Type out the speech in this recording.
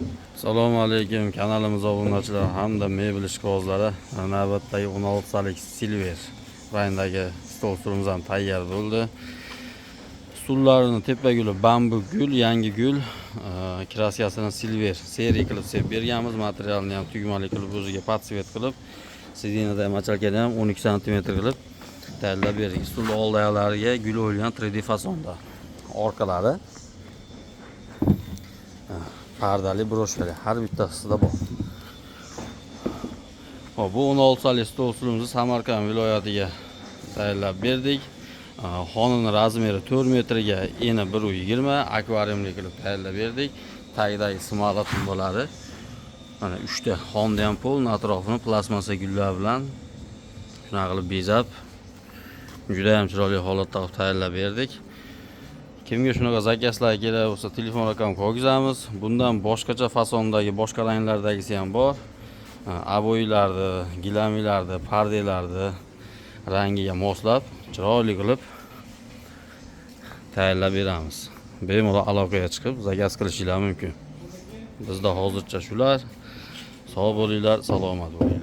Assalomu alaykum kanalimiz obunachilar hamda mebel ishqibozlari. Navbatdagi 16 salik silver rangdagi stol stulimiz ham tayyor bo'ldi. Stullarini tepa guli bambu gul, yangi gul, kraskasini silver seriya qilib sepib berganmiz. Materialni ham tugmali qilib o'ziga podsvet qilib, sidinada ham achalkada ham 12 cm qilib tayyorlab berdik. Stul old oyoqlariga gul o'yilgan 3D fasonda. Orqalari pardali broshkali har bittasida bor. Hop, bu 16 salik stol stulimizni Samarqand viloyatiga tayyorlab berdik. Xonani razmeri 4 metrga eni 1.20, akvariumli qilib tayyorlab berdik. Tagidagi simolat bo'ladi. Mana 3 ta xonda ham pol, atrofini plastmassa gullar bilan shunaqa qilib bezab, juda ham chiroyli holatda qilib tayyorlab berdik. Kimga shunaqa zakazlar kerak bo'lsa, telefon raqam qo'yamiz. Bundan boshqacha fasondagi, boshqa ranglardagisi ham bor. Aboylarni, gilamilarni, pardelarni rangiga moslab, chiroyli qilib tayyorlab beramiz. Bemalol aloqaga chiqib zakaz qilishingiz mumkin. Bizda hozircha shular. Sog' bo'linglar, salomat bo'ling.